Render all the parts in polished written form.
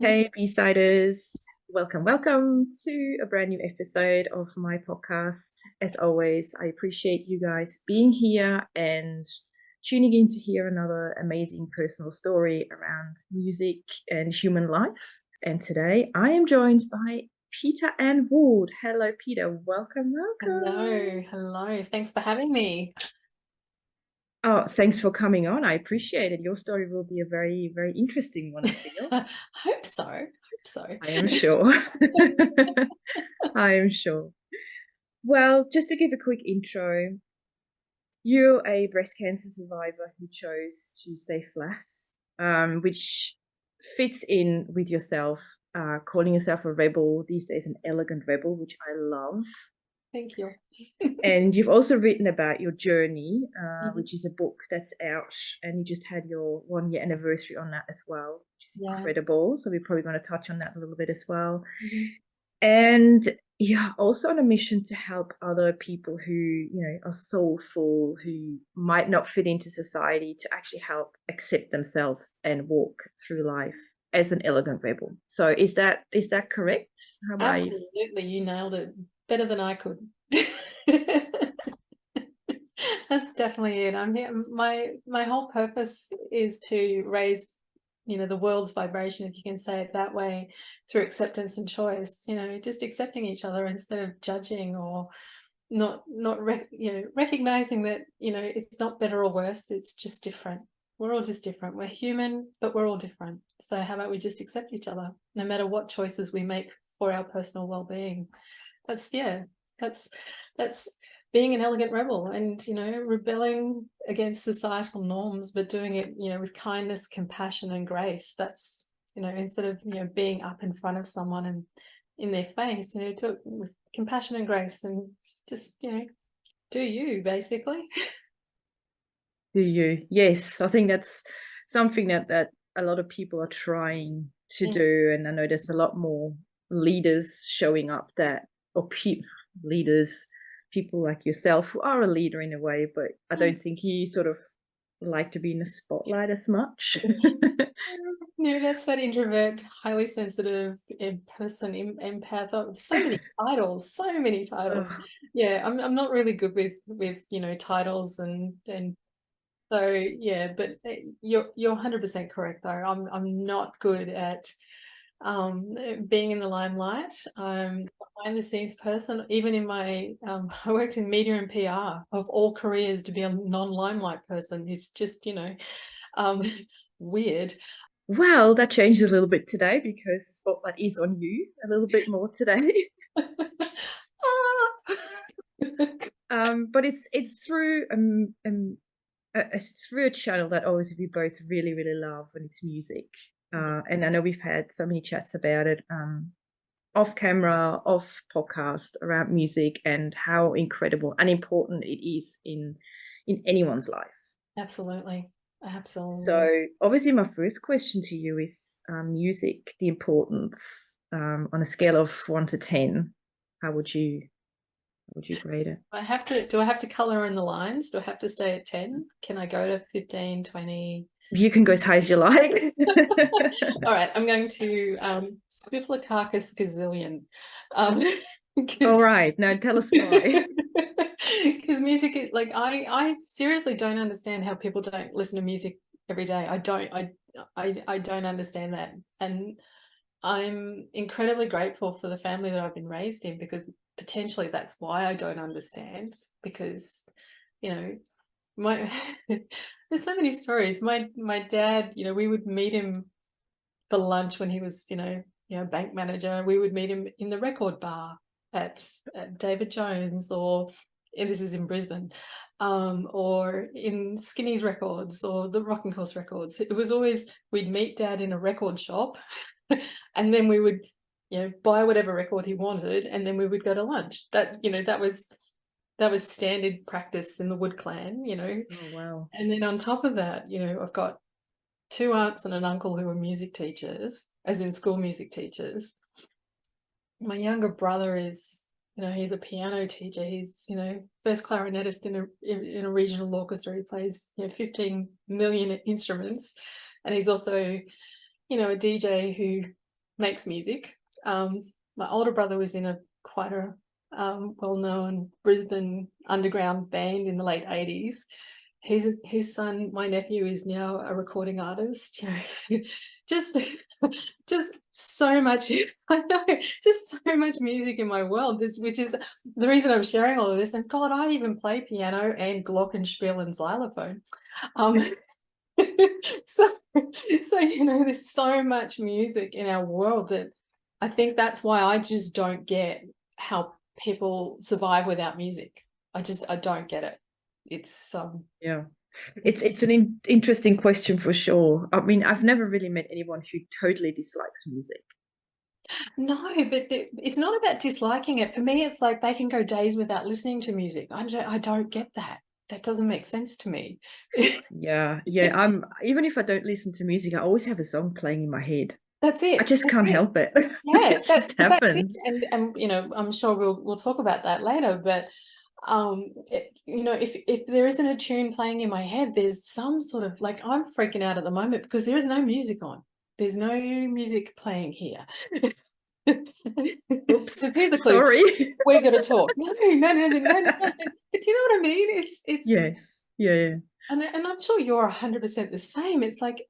Hey, B-siders. Welcome to a brand new episode of my podcast. As always, I appreciate you guys being here and tuning in to hear another amazing personal story around music and human life. And today I am joined by Peta-Ann Ward. Hello, Peter. Welcome. Hello. Thanks for having me. Oh, thanks for coming on. I appreciate it. Your story will be a very, very interesting one, I feel. Hope so. I am sure. I am sure. Well, just to give a quick intro, you're a breast cancer survivor who chose to stay flat, which fits in with yourself, calling yourself a rebel, these days an elegant rebel, which I love. Thank you. And you've also written about your journey, Mhm. which is a book that's out, and you just had your 1 year anniversary on that as well, which is Yeah. incredible. So we're probably going to touch on that a little bit as well. Mhm. And yeah, also on a mission to help other people who, are soulful, who might not fit into society, to actually help accept themselves and walk through life as an elegant rebel. So is that correct? How I Absolutely. You nailed it better than I could. That's definitely it. I'm here. My whole purpose is to raise, the world's vibration, if you can say it that way, through acceptance and choice. Just accepting each other instead of judging or not recognizing that it's not better or worse. It's just different. We're all just different. We're human, but we're all different. So how about we just accept each other, no matter what choices we make for our personal well-being? That's yeah. That's being an elegant rebel, and rebelling against societal norms, but doing it with kindness, compassion, and grace. That's instead of being up in front of someone and in their face, do it with compassion and grace, and just do you basically. do you? Yes, I think that's something that a lot of people are trying to Mm, do, and I know there's a lot more leaders showing up that or leaders, people like yourself who are a leader in a way, but I mm. don't think you sort of like to be in the spotlight as much. No, that's that introvert, highly sensitive person, empath. Oh, so many titles, so many titles. Oh, Yeah, I'm not really good with titles and so yeah, but you're 100% correct though. I'm not good at being in the limelight. I'm a behind the scenes person. Even in my I worked in media and PR. Of all careers, to be a non-limelight person is just um weird. well, that changes a little bit today because the spotlight is on you a little bit more today. Ah. But it's through it's through a channel that obviously we both really, really love, and it's music. And I know we've had so many chats about it, off camera, off podcast, around music and how incredible and important it is in anyone's life. Absolutely. Absolutely. So obviously my first question to you is music, the importance, on a scale of 1 to 10, how would you grade it? Do I have to color in the lines? Do I have to stay at 10? Can I go to 15, 20? You can go as high as you like. All right, I'm going to Spifflocarcus gazillion. All Because right, now tell us why. because music is like I seriously don't understand how people don't listen to music every day. I don't understand that. And I'm incredibly grateful for the family that I've been raised in, because potentially that's why I don't understand, because you know my there's so many stories. My dad, we would meet him for lunch when he was bank manager. We would meet him in the record bar at David Jones, or and this is in Brisbane, or in Skinny's Records or the Rock and Course Records. It was always we'd meet Dad in a record shop, and then we would buy whatever record he wanted, and then we would go to lunch. That was standard practice in the Wood Clan. Oh, wow. And then on top of that, I've got two aunts and an uncle who were music teachers, as in school music teachers. My younger brother is, he's a piano teacher. He's, first clarinetist in a regional orchestra. He plays, 15 million instruments. And he's also, a DJ who makes music. My older brother was in quite a well-known Brisbane underground band in the late 80s. His son, my nephew, is now a recording artist. just just so much, I know, just so much music in my world, which is the reason I'm sharing all of this. And God, I even play piano and glockenspiel and xylophone. so there's so much music in our world that I think that's why I just don't get how people survive without music. I don't get it. It's yeah, it's an interesting question for sure. I mean, I've never really met anyone who totally dislikes music. no, but it's not about disliking it. For me, it's like they can go days without listening to music. I don't get that. That doesn't make sense to me. Yeah, I'm even if I don't listen to music, I always have a song playing in my head. That's it. I just That's can't it. help it. Yeah, It just that's it. happens. And I'm sure we'll talk about that later. But if there isn't a tune playing in my head, there's some sort of, like, I'm freaking out at the moment because there is no music on. There's no music playing here. Oops, Here's a clue. sorry. We're going to talk. No. But do you know what I mean? It's Yes, yeah. and I'm sure you're 100% the same. It's like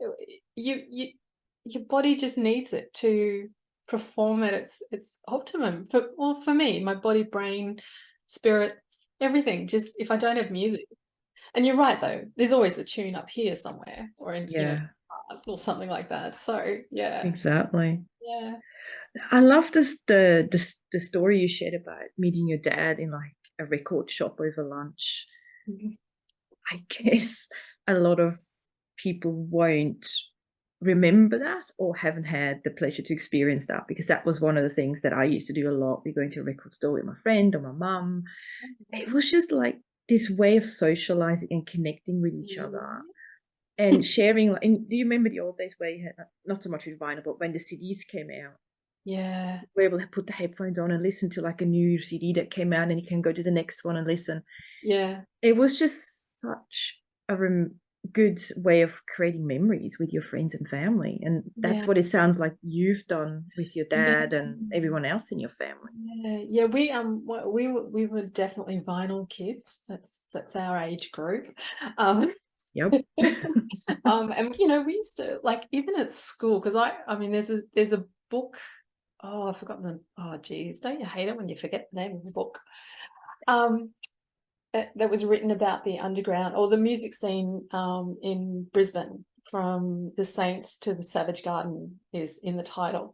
your body just needs it to perform at its optimum. For me, my body, brain, spirit, everything. Just if I don't have music, and you're right though, there's always a tune up here somewhere, or in Yeah, or something like that. So yeah, exactly. yeah, I love the story you shared about meeting your dad in like a record shop over lunch. Mhm. I guess a lot of people won't remember that or haven't had the pleasure to experience that, because that was one of the things that I used to do a lot. We're going to a record store with my friend or my mum. It was just like this way of socializing and connecting with each other and sharing. And do you remember the old days where you had, not so much with vinyl, but when the CDs came out, Yeah, we were able to put the headphones on and listen to like a new CD that came out, and you can go to the next one and listen. yeah, It was just such a good way of creating memories with your friends and family, and that's yeah, what it sounds like you've done with your yeah. dad and everyone else in your family. Yeah. We were definitely vinyl kids. That's our age group. Yep. And we used to, like, even at school, because I mean there's a book. Oh, I've forgotten the, oh geez, don't you hate it when you forget the name of the book? That was written about the underground or the music scene in Brisbane, from the Saints to the Savage Garden is in the title.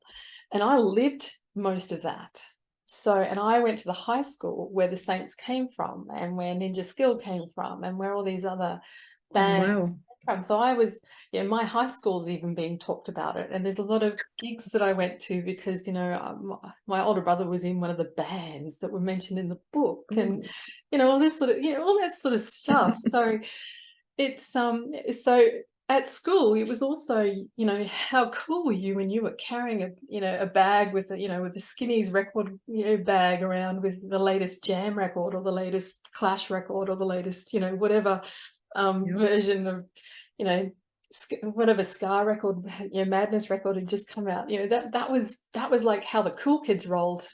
And I lived most of that. So, and I went to the high school where the Saints came from and where Ninja Skill came from and where all these other Oh, bands wow. came from. So I was, my high school's even being talked about it. And there's a lot of gigs that I went to because, my older brother was in one of the bands that were mentioned in the book. And Ooh. all this sort of, all that sort of stuff. So it's so at school it was also, how cool were you when you were carrying a bag with with the Skinnies record bag around with the latest Jam record or the latest Clash record or the latest whatever Yep. version of whatever ska record, Madness record had just come out. That was like how the cool kids rolled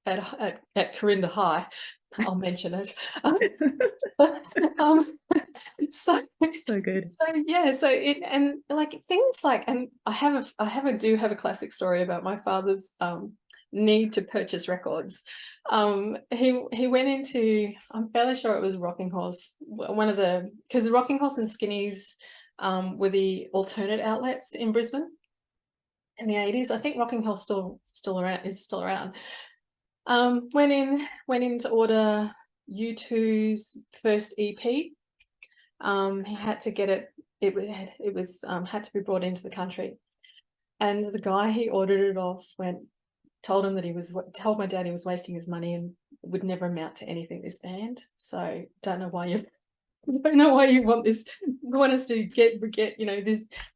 at Corinda High. I'll mention it. um, so So good. yeah, so it, and like things like, and do have a classic story about my father's need to purchase records. He went into, I'm fairly sure it was Rocking Horse, because Rocking Horse and Skinnies were the alternate outlets in Brisbane in the 80s. I think Rocking Horse still around. Went in to order U2's first EP. He had to get it. It was had to be brought into the country, and the guy he ordered it off told my dad he was wasting his money and would never amount to anything, this band. So don't know why you want us to get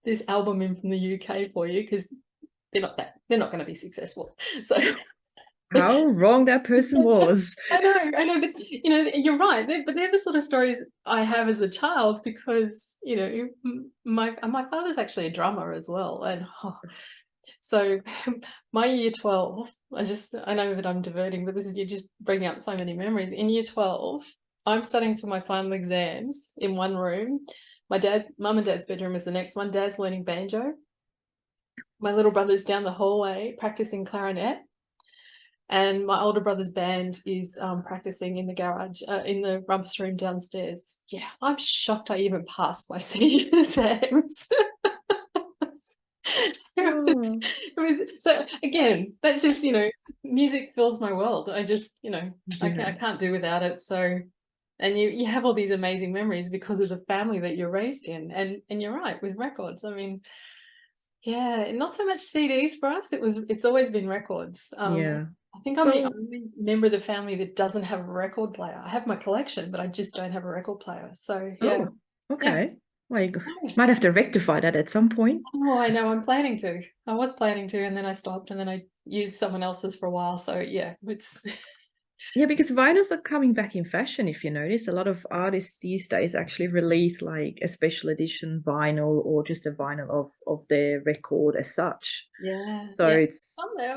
this album in from the UK for you, because they're not going to be successful. So How wrong that person was. I know, but you're right. But they're the sort of stories I have as a child, because my father's actually a drummer as well, and So my year 12, I know that I'm diverting, but you're just bringing up so many memories. In year 12, I'm studying for my final exams in one room. Mum and dad's bedroom is the next one. Dad's learning banjo. My little brother's down the hallway practicing clarinet. And my older brother's band is practicing in the garage, in the rumpus room downstairs. Yeah, I'm shocked I even passed my senior exams. Oh, So again, that's just, music fills my world. I just, I yeah. can't do without it. So, and you have all these amazing memories because of the family that you're raised in. And you're right, with records. I mean, yeah, not so much CDs for us. It's always been records. Yeah. I think I'm the Well, only member of the family that doesn't have a record player. I have my collection, but I just don't have a record player. So yeah, oh, yeah. okay. Well, you might have to rectify that at some point. Oh, I know. I'm planning to. I was planning to, and then I stopped, and then I used someone else's for a while. So yeah, it's Yeah, because vinyls are coming back in fashion, if you notice. A lot of artists these days actually release like a special edition vinyl or just a vinyl of their record as such. yeah, So yeah. I've it's,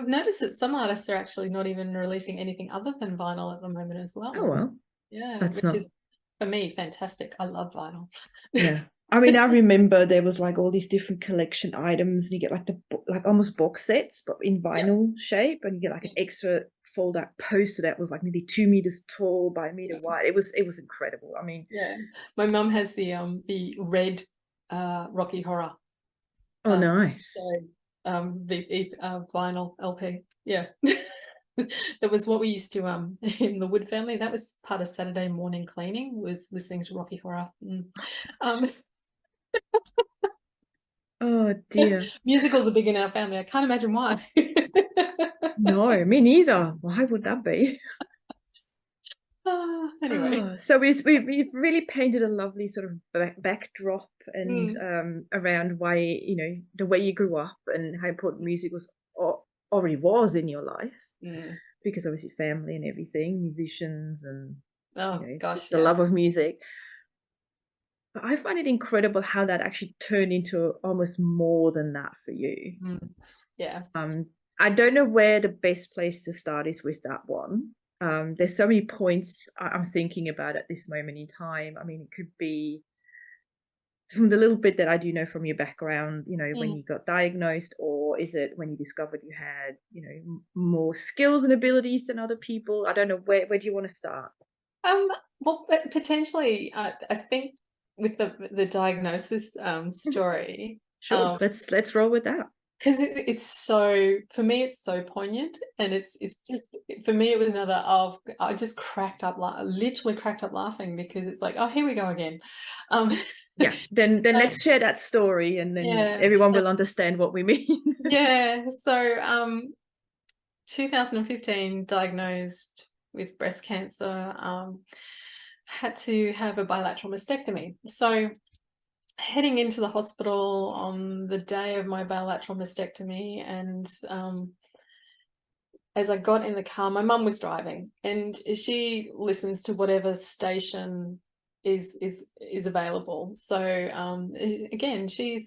noticed that some artists are actually not even releasing anything other than vinyl at the moment as oh well. well, Yeah, that's which not, is for me fantastic. I love vinyl. yeah. I mean, I remember there was like all these different collection items, and you get like like almost box sets, but in Yeah, vinyl shape, and you get like an extra fold out poster that was like maybe 2 meters tall by a meter yeah, wide. It was incredible. I mean, yeah. My mum has the red Rocky Horror. oh, So nice. the vinyl LP. Yeah. That was what we used to in the Wood family. That was part of Saturday morning cleaning, was listening to Rocky Horror. Um, Oh dear. musicals are big in our family. I can't imagine why. No, me neither. Why would that be? Anyway. Oh, so we've really painted a lovely sort of backdrop and Mm, around why, the way you grew up and how important music was already was in your life, mm. because obviously family and everything, musicians and Oh gosh, the yeah. love of music. But I find it incredible how that actually turned into almost more than that for you. Mm, yeah. Um, I don't know where the best place to start is with that one. There's so many points I'm thinking about at this moment in time. I mean, it could be from the little bit that I do know from your background, when Mm. you got diagnosed, or is it when you discovered you had, more skills and abilities than other people? I don't know, where do you want to start? Um, well, potentially, I think with the diagnosis story, Sure, let's roll with that. because it's so, for me it's so poignant, and it's just, for me it was another of, I just cracked up, literally cracked up laughing, because it's like, oh, here we go again. um Yeah, then so let's share that story, and then yeah, everyone will understand what we mean. yeah, so 2015, diagnosed with breast cancer, had to have a bilateral mastectomy. So heading into the hospital on the day of my bilateral mastectomy, and as I got in the car, my mum was driving, and she listens to whatever station is available. So again, she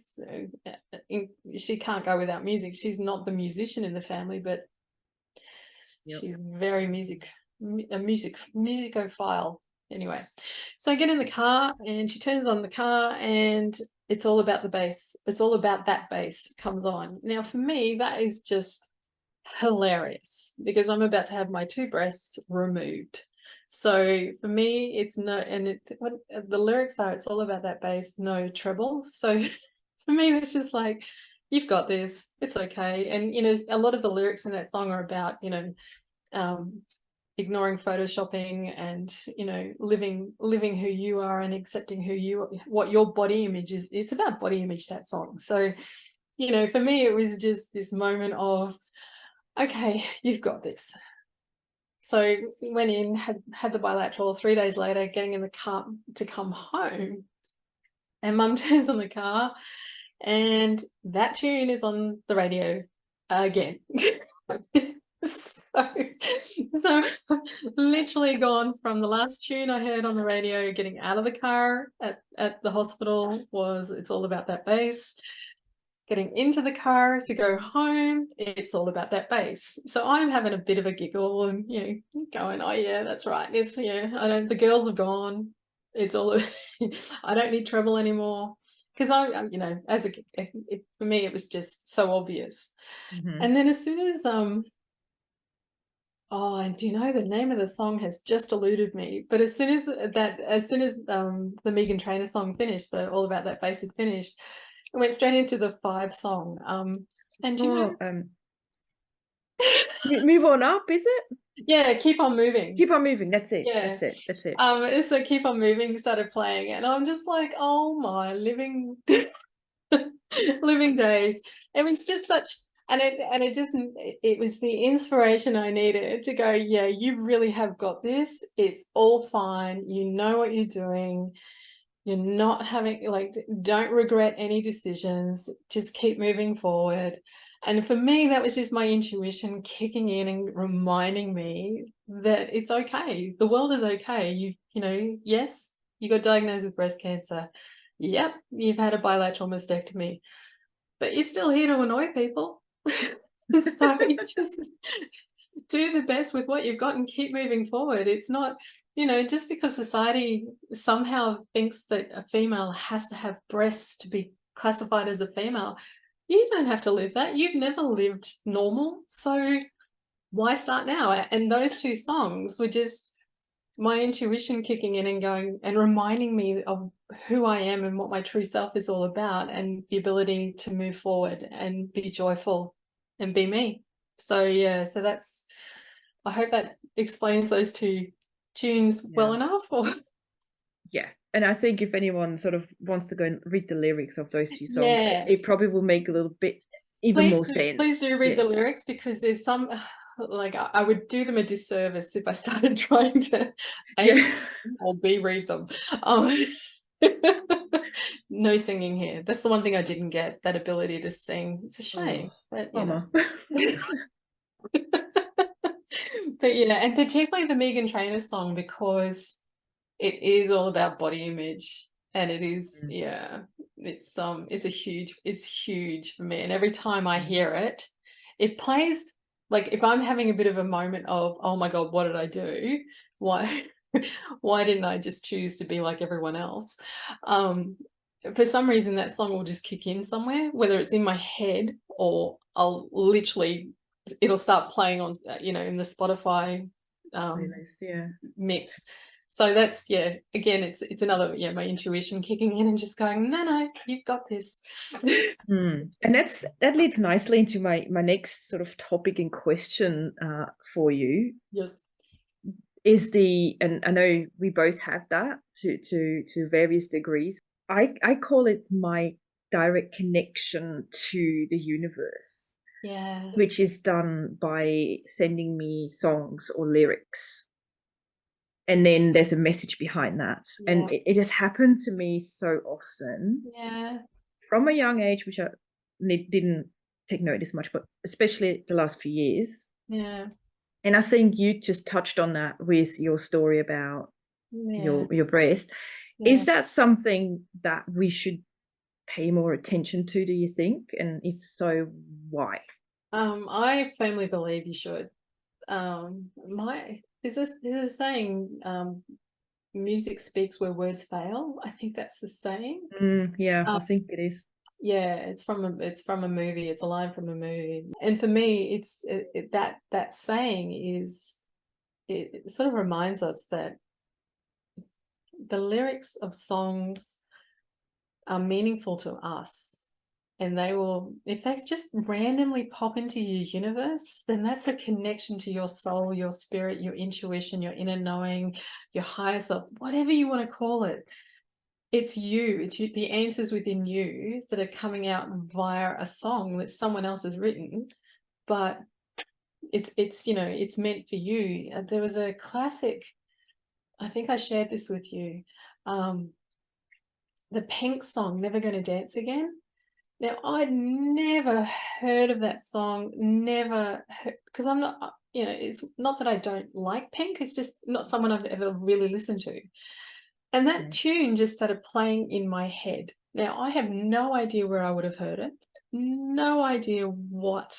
can't go without music. She's not the musician in the family, but Yep. she's very musicophile. Anyway, so I get in the car, and she turns on the car, and it's all about the bass. It's all about that bass comes on. Now, for me, that is just hilarious, because I'm about to have my two breasts removed. So for me, it's no, and what the lyrics are, it's all about that bass, no treble. So for me, it's just like, you've got this, it's okay. And a lot of the lyrics in that song are about, um, ignoring photoshopping, and living who you are, and accepting what your body image is. It's about body image, that song. So for me, it was just this moment of, okay, you've got this. So we went in, had the bilateral. 3 days later, getting in the car to come home, and mum turns on the car, and that tune is on the radio again. So literally gone from the last tune I heard on the radio getting out of the car at the hospital was, it's all about that bass. getting into the car to go home, it's all about that bass. So I'm having a bit of a giggle and, going, oh yeah, that's right. It's, the girls have gone. It's all, I don't need treble anymore. Because as for me, it was just so obvious. And then as soon as, and do you know the name of the song has just eluded me? But as soon as the Megan Trainor song finished, the All About That Bass had finished, it went straight into the 5 song. And Move on up, is it? Yeah, Keep On Moving. Keep on moving. That's it. Yeah. That's it. So Keep On Moving started playing, and I'm just like, oh my living living days. It was just such, it was the inspiration I needed to go, yeah, you really have got this. It's all fine. You know what you're doing. You're not having, don't regret any decisions. Just keep moving forward. And for me, that was just my intuition kicking in and reminding me that it's okay. The world is okay. Yes, you got diagnosed with breast cancer. Yep, you've had a bilateral mastectomy, but you're still here to annoy people. So you just do the best with what you've got and keep moving forward. It's not, just because society somehow thinks that a female has to have breasts to be classified as a female, you don't have to live that. You've never lived normal. So why start now? And those 2 songs were just my intuition kicking in and going and reminding me of who I am and what my true self is all about, and the ability to move forward and be joyful and be me. So yeah, so that's, I hope that explains those 2 tunes well enough. Yeah. And I think if anyone sort of wants to go and read the lyrics of those 2 songs, it probably will make a little bit more sense. Please do read the lyrics, because there's some, I would do them a disservice if I started trying to or B read them. No singing here. That's the one thing I didn't get, that ability to sing. It's a shame. But but yeah, and particularly the Megan Trainor song, because it is all about body image, and it is, it's huge for me. And every time I hear it, it plays, like, if I'm having a bit of a moment of, oh my God, what did I do? Why didn't I just choose to be like everyone else? For some reason, that song will just kick in somewhere, whether it's in my head or it'll start playing on, in the Spotify mix. So that's, again, it's another, my intuition kicking in and just going, no, you've got this. And that leads nicely into my next sort of topic in question for you. Yes. And I know we both have that to various degrees. I call it my direct connection to the universe. Yeah. Which is done by sending me songs or lyrics. And then there's a message behind that. Yeah. And it has happened to me so often. Yeah. From a young age, which I didn't take notice much, but especially the last few years. Yeah. And I think you just touched on that with your story about your breast. Yeah. Is that something that we should pay more attention to, do you think? And if so, why? I firmly believe you should. There's a saying, music speaks where words fail. I think that's the saying. I think it is. Yeah, it's from a movie. It's a line from a movie. And for me, that saying it sort of reminds us that the lyrics of songs are meaningful to us. And if they just randomly pop into your universe, then that's a connection to your soul, your spirit, your intuition, your inner knowing, your higher self, whatever you want to call it. It's you. It's you, the answers within you that are coming out via a song that someone else has written, but it's meant for you. There was a classic, I think I shared this with you, the Pink song, Never Gonna Dance Again. Now, I'd never heard of that song, because I'm not, it's not that I don't like Pink, it's just not someone I've ever really listened to. And that tune just started playing in my head. Now, I have no idea where I would have heard it. no idea what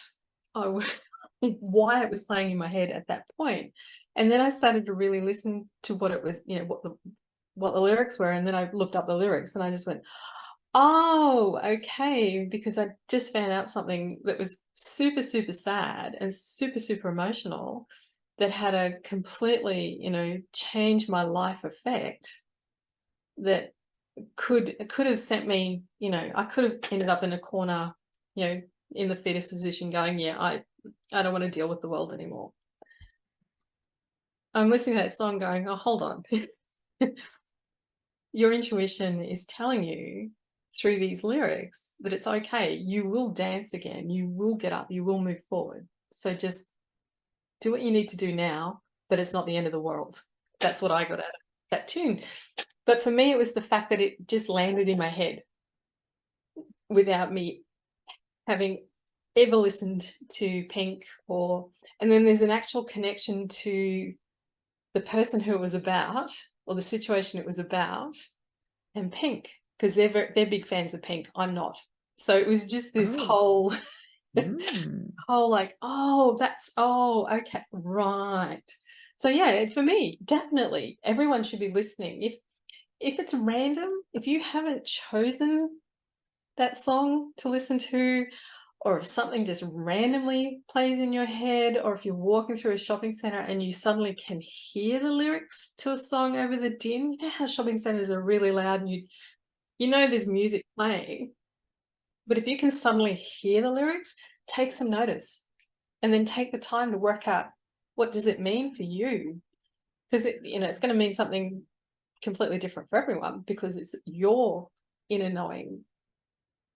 why it was playing in my head at that point. And then I started to really listen to what it was, what the lyrics were. And then I looked up the lyrics and I just went, oh, okay, because I just found out something that was super, super sad and super, super emotional that had a completely, change my life effect that could have sent me, I could have ended up in a corner, in the fetus position going, yeah, I don't want to deal with the world anymore. I'm listening to that song going, oh, hold on. Your intuition is telling you through these lyrics that it's okay. You will dance again. You will get up. You will move forward. So just do what you need to do now, but it's not the end of the world. That's what I got out of that tune. But for me, it was the fact that it just landed in my head without me having ever listened to Pink, and then there's an actual connection to the person who it was about or the situation it was about and Pink, because they're big fans of Pink. I'm not. So it was just this whole like, okay, right. So yeah, for me, definitely everyone should be listening. If it's random, if you haven't chosen that song to listen to, or if something just randomly plays in your head, or if you're walking through a shopping center and you suddenly can hear the lyrics to a song over the din. You know how shopping centers are really loud and you know there's music playing, but if you can suddenly hear the lyrics, take some notice and then take the time to work out what does it mean for you, because it's going to mean something completely different for everyone, because it's your inner knowing,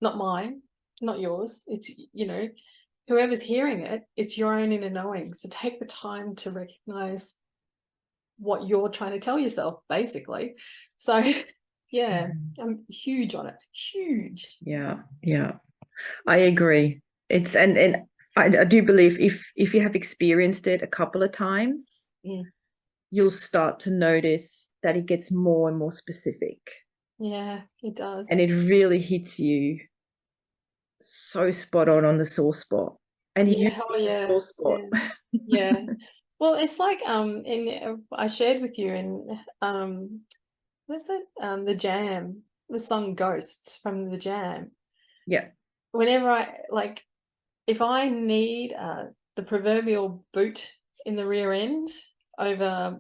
not mine, not yours. It's whoever's hearing it, it's your own inner knowing. So take the time to recognize what you're trying to tell yourself, basically. So yeah, I'm huge on it. Huge. Yeah, I agree. It's and I do believe if you have experienced it a couple of times, you'll start to notice that it gets more and more specific. Yeah, it does. And it really hits you so spot on the sore spot. And it usually is a sore spot. Yeah. Well, it's like I shared with you in what's it? The Jam, the song Ghosts from the Jam. Yeah. Whenever if I need the proverbial boot in the rear end over,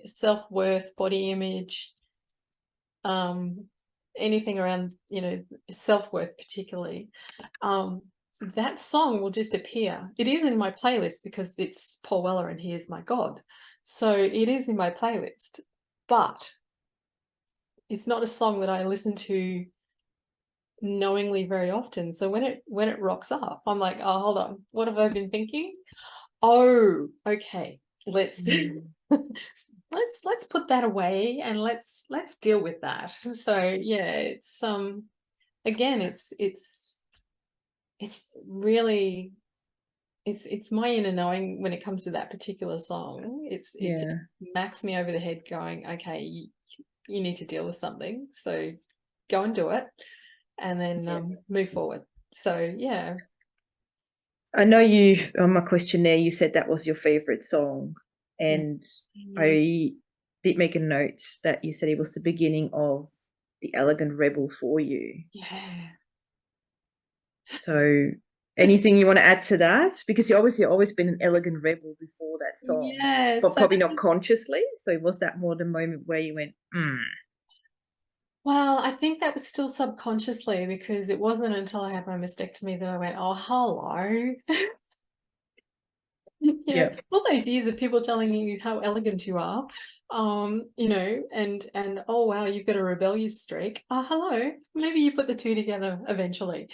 self-worth, body image, anything around, self-worth particularly, that song will just appear. It is in my playlist because it's Paul Weller and He Is My God. So it is in my playlist, but it's not a song that I listen to knowingly very often. So when it rocks up, I'm like, oh, hold on, what have I been thinking? Oh, okay, let's let's put that away and let's deal with that. So yeah, it's again, it's really it's my inner knowing when it comes to that particular song. It just smacks me over the head going, okay, you need to deal with something, so go and do it, and then move forward. So yeah. I know you on my questionnaire you said that was your favorite song, and I did make a note that you said it was the beginning of the Elegant Rebel for you. Yeah. So anything you want to add to that? Because you obviously always been an elegant rebel before that song. Yeah, but probably not consciously. So was that more the moment where you went, Well, I think that was still subconsciously, because it wasn't until I had my mastectomy that I went, oh, hello. All those years of people telling you how elegant you are, and oh wow, you've got a rebellious streak. Oh, hello. Maybe you put the two together eventually.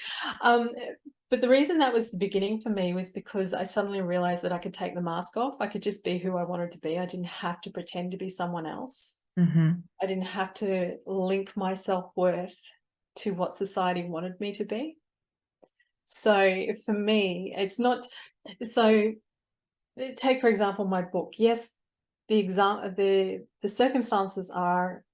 But the reason that was the beginning for me was because I suddenly realized that I could take the mask off. I could just be who I wanted to be. I didn't have to pretend to be someone else. I didn't have to link my self-worth to what society wanted me to be. So for me, it's not so. Take, for example, my book. Yes, the circumstances are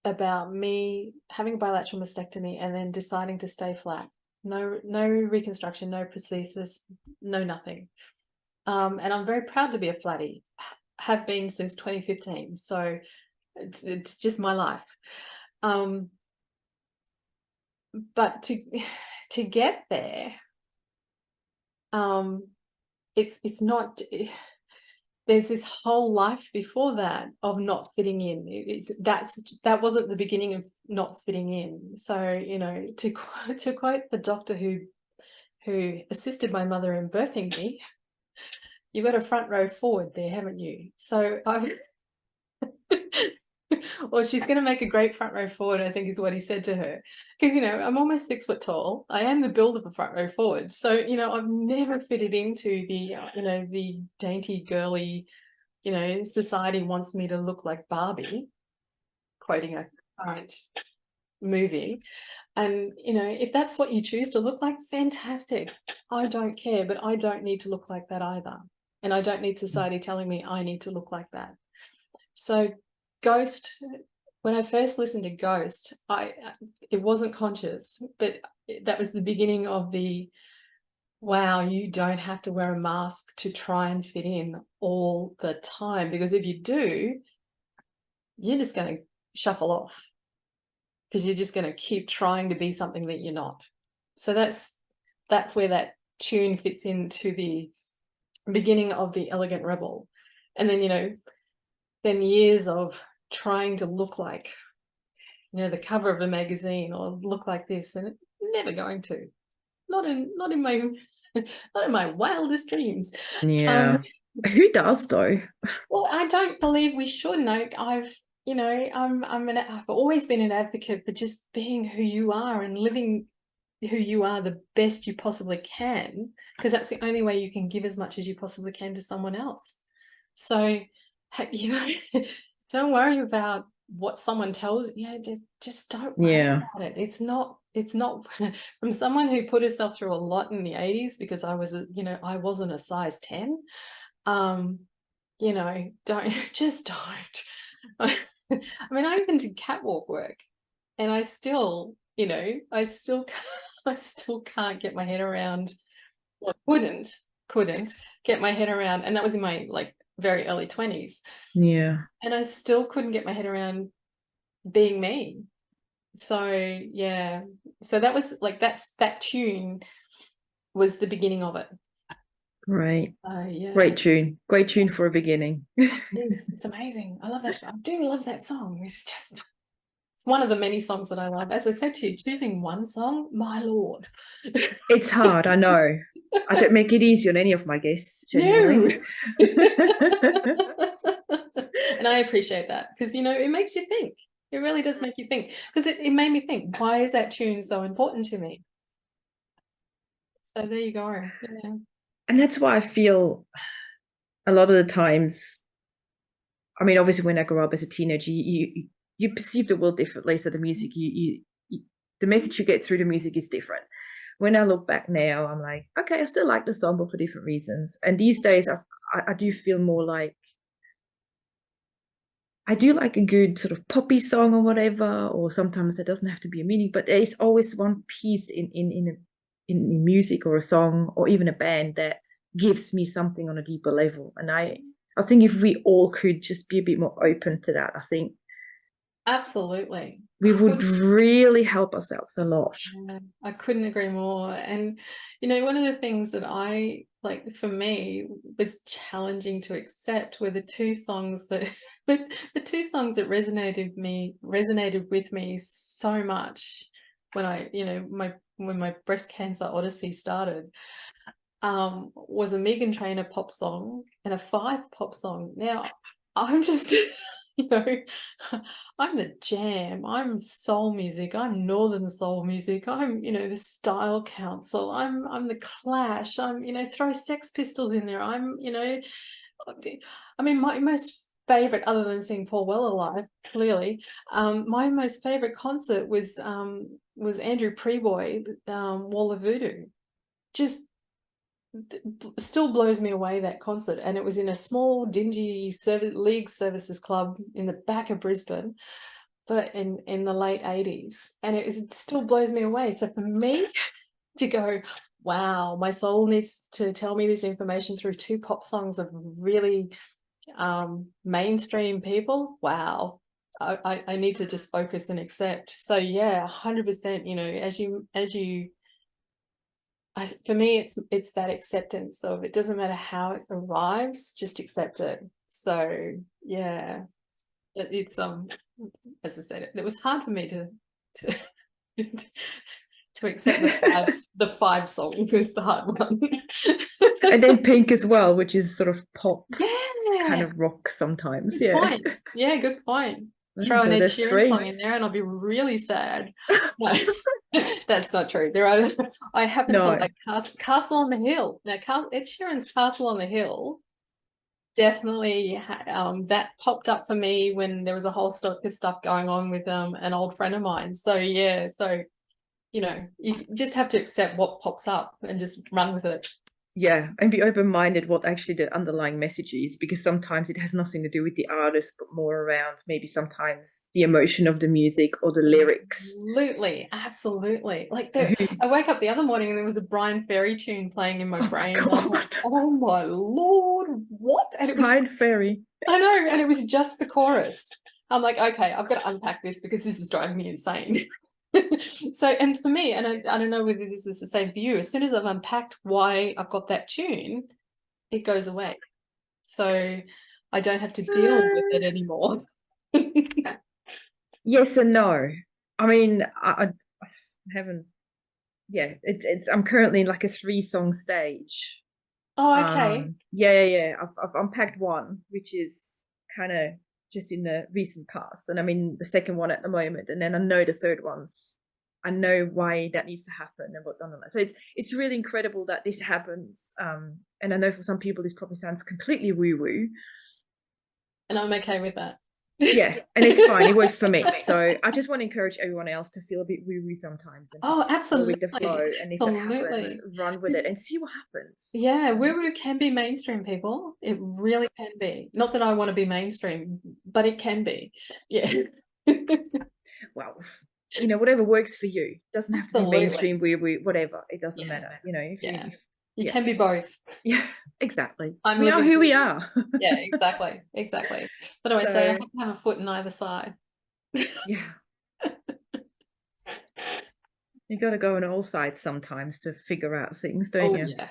about me having a bilateral mastectomy and then deciding to stay flat no reconstruction, no prosthesis, no nothing. And I'm very proud to be a flatty, have been since 2015. So it's just my life. But to get there, it's not. There's this whole life before that of not fitting in. That wasn't the beginning of not fitting in. So, you know, to quote the doctor who assisted my mother in birthing me, you've got a front row forward there, haven't you? So I've well, she's going to make a great front row forward, I think is what he said to her. Because, you know, I'm almost 6 foot tall. I am the build of a front row forward. So, you know, I've never fitted into the, you know, the dainty, girly, you know, society wants me to look like Barbie, quoting a current movie. And, you know, if that's what you choose to look like, fantastic. I don't care, but I don't need to look like that either. And I don't need society telling me I need to look like that. So Ghost, when I first listened to Ghost, it wasn't conscious, but that was the beginning of the, wow, you don't have to wear a mask to try and fit in all the time, because if you do, you're just going to shuffle off, because you're just going to keep trying to be something that you're not. So that's where that tune fits into the beginning of the Elegant Rebel. And then, you know, then years of trying to look like, you know, the cover of a magazine or look like this, and it's never going to, not in my not in my wildest dreams. Yeah. Who does though? Well, I don't believe we should. I've always been an advocate for just being who you are and living who you are the best you possibly can, because that's the only way you can give as much as you possibly can to someone else. So, you know, don't worry about what someone tells you. You know, just don't worry about it. It's not from someone who put herself through a lot in the 80s, because I wasn't a size 10. You know, don't. I mean, I even did catwalk work, and I still can't get my head around, well, couldn't get my head around, and that was in my like very early 20s. Yeah. And I still couldn't get my head around being me. So yeah, so that was like, that tune was the beginning of it. Right. Yeah. Great tune for a beginning. It's amazing. I love that. I do love that song. It's one of the many songs that I love. As I said to you, choosing one song, my lord. It's hard, I know. I don't make it easy on any of my guests, genuinely. No. And I appreciate that, because, you know, it makes you think. It really does make you think, because it made me think, why is that tune so important to me? So there you go. Yeah. And that's why I feel a lot of the times, I mean, obviously when I grew up as a teenager, you perceive the world differently. So the music, the message you get through the music is different. When I look back now, I'm like, okay, I still like the song, but for different reasons. And these days, I do feel more like, I do like a good sort of poppy song or whatever, or sometimes it doesn't have to be a meaning, but there's always one piece in music or a song or even a band that gives me something on a deeper level. And I think if we all could just be a bit more open to that, I think absolutely we would really help ourselves a lot. I couldn't agree more. And, you know, one of the things that I, like, for me was challenging to accept were the two songs that the two songs that resonated with me so much when I, you know, when my breast cancer odyssey started, was a Megan Trainor pop song and a Five pop song. Now, I'm just, you know, I'm the Jam, I'm soul music, I'm northern soul music, I'm, you know, the Style Council, I'm the Clash, I'm, you know, throw Sex Pistols in there, I'm, you know, I mean, my most favorite, other than seeing Paul Weller live, clearly, my most favorite concert was Andrew Preboy, Wall of Voodoo. Just still blows me away, that concert, and it was in a small dingy league services club in the back of Brisbane, but in the late 80s, and it still blows me away. So for me to go, wow, my soul needs to tell me this information through 2 pop songs of really mainstream people. Wow. I need to just focus and accept. So yeah, 100%, you know, for me, it's that acceptance of, it doesn't matter how it arrives, just accept it. So yeah, it's as I said, it was hard for me to to accept the 5 song was the hard one. And then Pink as well, which is sort of pop, kind Yeah, of rock sometimes. good point. Yeah, good point. Throw an So Ed there's Sheeran 3. song in there and I'll be really sad. No, that's not true. I happen to No. like Castle on the Hill. Now, Ed Sheeran's Castle on the Hill definitely that popped up for me when there was a whole stock of stuff going on with an old friend of mine. So yeah, so you know, you just have to accept what pops up and just run with it. Yeah, and be open-minded what actually the underlying message is, because sometimes it has nothing to do with the artist, but more around maybe sometimes the emotion of the music or the lyrics. Absolutely. Like I woke up the other morning and there was a Brian Ferry tune playing in my brain. God. I'm like, oh my Lord, what? And it was Brian Ferry. I know, and it was just the chorus. I'm like, okay, I've got to unpack this because this is driving me insane. So, and for me, and I don't know whether this is the same for you, as soon as I've unpacked why I've got that tune, it goes away. So I don't have to deal with it anymore. Yes and no. I mean, I haven't. Yeah, I'm currently in like a 3-song stage. Oh, okay. Yeah. I've unpacked one, which is kind of just in the recent past, and I'm in the second one at the moment, and then I know the third one's. I know why that needs to happen and what done on that. So it's really incredible that this happens. And I know for some people this probably sounds completely woo-woo. And I'm okay with that. Yeah, and it's fine. It works for me. So I just want to encourage everyone else to feel a bit woo-woo sometimes and oh, absolutely. go with the flow. And if absolutely. it happens, run with it and see what happens. Yeah, woo-woo can be mainstream, people. It really can be. Not that I want to be mainstream, but it can be. Yeah. Well, you know, whatever works for you. It doesn't have to be Absolutely. mainstream, woo-woo, whatever. It doesn't matter. You know, you can be both. Yeah, exactly. I'm we are who we are. Yeah, exactly. But I say I have to have a foot in either side. Yeah. You got to go on all sides sometimes to figure out things, don't you? Yeah.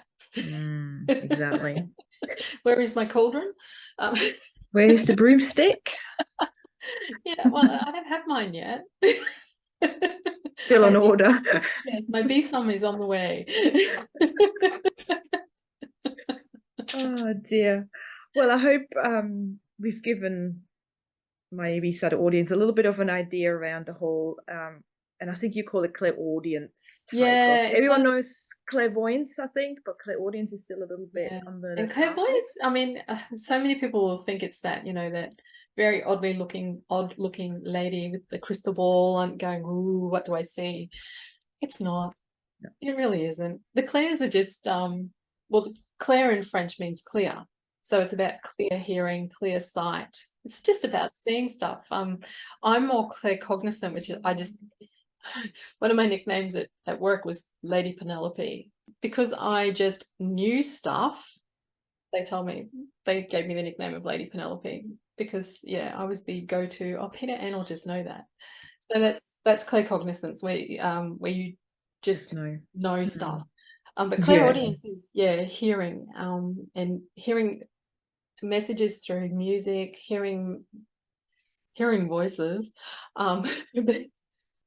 Exactly. Where is my cauldron? Where's the broomstick? Yeah, well, I don't have mine yet. Still on order. Yes, my besom is on the way. Oh dear. Well, I hope we've given my ABC audience a little bit of an idea around the whole and I think you call it clairaudience type of. Everyone knows clairvoyance, I think, but clairaudience is still a little bit under the. And clairvoyance, I mean, so many people will think it's that, you know, that very odd looking lady with the crystal ball and going, ooh, what do I see? It's not. No. It really isn't. The clairs are just well, clair in French means clear. So it's about clear hearing, clear sight. It's just about seeing stuff. I'm more claircognizant, which I just one of my nicknames at work was Lady Penelope, because I just knew stuff. They gave me the nickname of Lady Penelope because I was the go-to. Oh, Peta-Ann will just know that. So that's claircognizance, where you just know stuff. But clairaudience is hearing and hearing messages through music, hearing voices,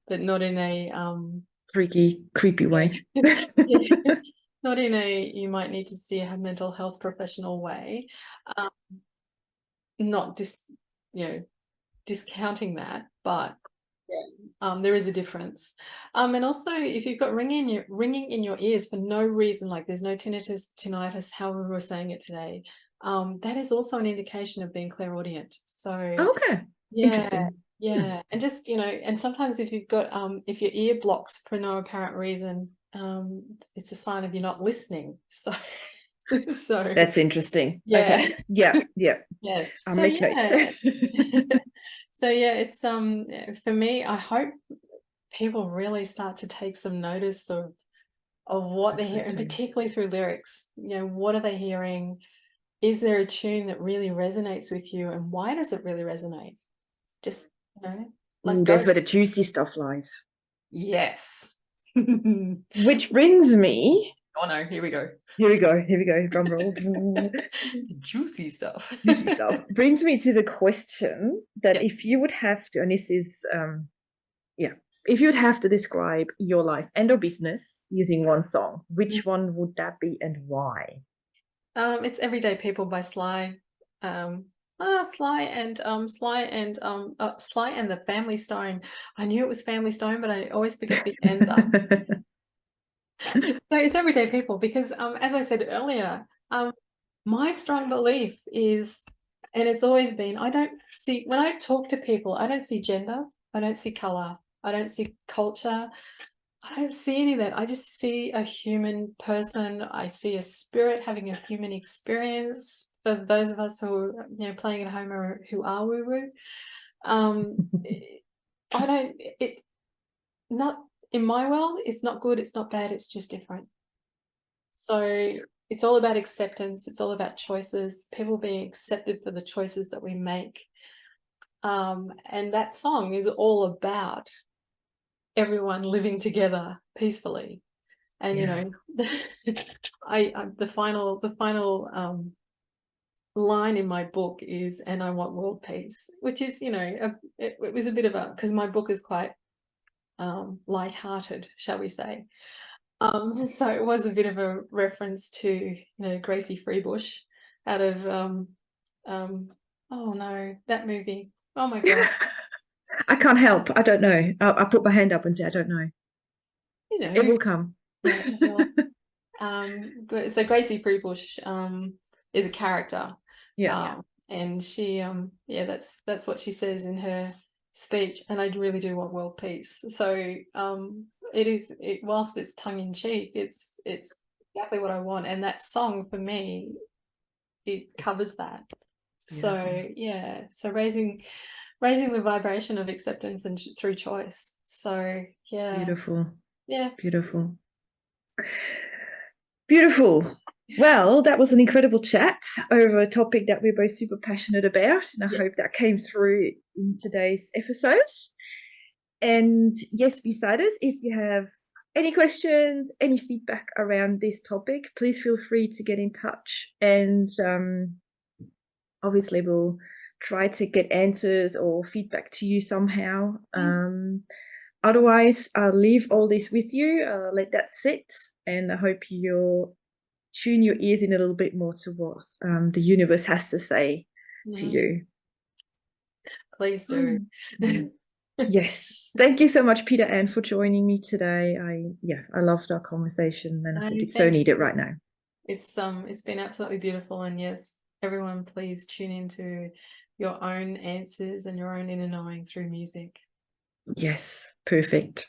but not in a freaky, creepy way. Not in a you might need to see a mental health professional way. Not discounting that, but there is a difference. And also, if you've got ringing in your ears for no reason, like there's no tinnitus, however we're saying it today, that is also an indication of being clairaudient. So okay, interesting. Yeah, and just and sometimes if you've got if your ear blocks for no apparent reason, it's a sign of you're not listening. So that's interesting. Yeah. Okay. Yeah. Yes. I'll make notes. So it's for me, I hope people really start to take some notice of what they're hearing, particularly through lyrics. What are they hearing? Is there a tune that really resonates with you, and why does it really resonate? Just, that's where the juicy stuff lies. Yes. Which brings me... Oh no, here we go. Drum roll. Juicy stuff. Juicy stuff. Brings me to the question that if you would have to, and this is, if you would have to describe your life and or business using one song, which one would that be and why? It's Everyday People by Sly. Sly and the Family Stone. I knew it was Family Stone, but I always forget the end. So it's Everyday People because, as I said earlier, my strong belief is, and it's always been, when I talk to people, I don't see gender, I don't see color, I don't see culture, I don't see any of that. I just see a human person. I see a spirit having a human experience. For those of us who are, playing at home or who are woo-woo, not in my world, it's not good, it's not bad, it's just different. So it's all about acceptance. It's all about choices, people being accepted for the choices that we make. And that song is all about everyone living together peacefully. And the final line in my book is, and I want world peace, which is, it was a bit of because my book is quite light-hearted, shall we say. So it was a bit of a reference to, Gracie Freebush out of oh no, that movie. Oh my God. I can't help. I don't know. I'll put my hand up and say I don't know. It will come. Yeah. So Gracie Freebush is a character. And she that's what she says in her speech, and I really do want world peace. So whilst it's tongue-in-cheek, it's exactly what I want, and that song for me, it covers that. So so raising the vibration of acceptance and through choice. So beautiful. Well, that was an incredible chat over a topic that we're both super passionate about, and I hope that came through in today's episode. And yes, beside us, if you have any questions, any feedback around this topic, please feel free to get in touch. And obviously we'll try to get answers or feedback to you somehow. Otherwise, I'll leave all this with you. Let that sit, and I hope you'll tune your ears in a little bit more to what the universe has to say to you. Please do. Yes. Thank you so much, Peta-Ann, for joining me today. I loved our conversation, and I think it's so needed right now. It's been absolutely beautiful, and yes, everyone, please tune into your own answers and your own inner knowing through music. Yes, perfect.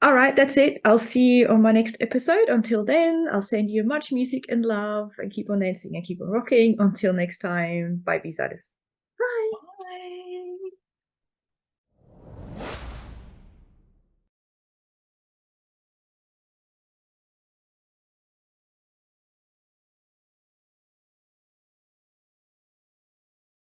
All right, that's it. I'll see you on my next episode. Until then, I'll send you much music and love, and keep on dancing and keep on rocking. Until next time, bye, Besiders. Bye. Bye.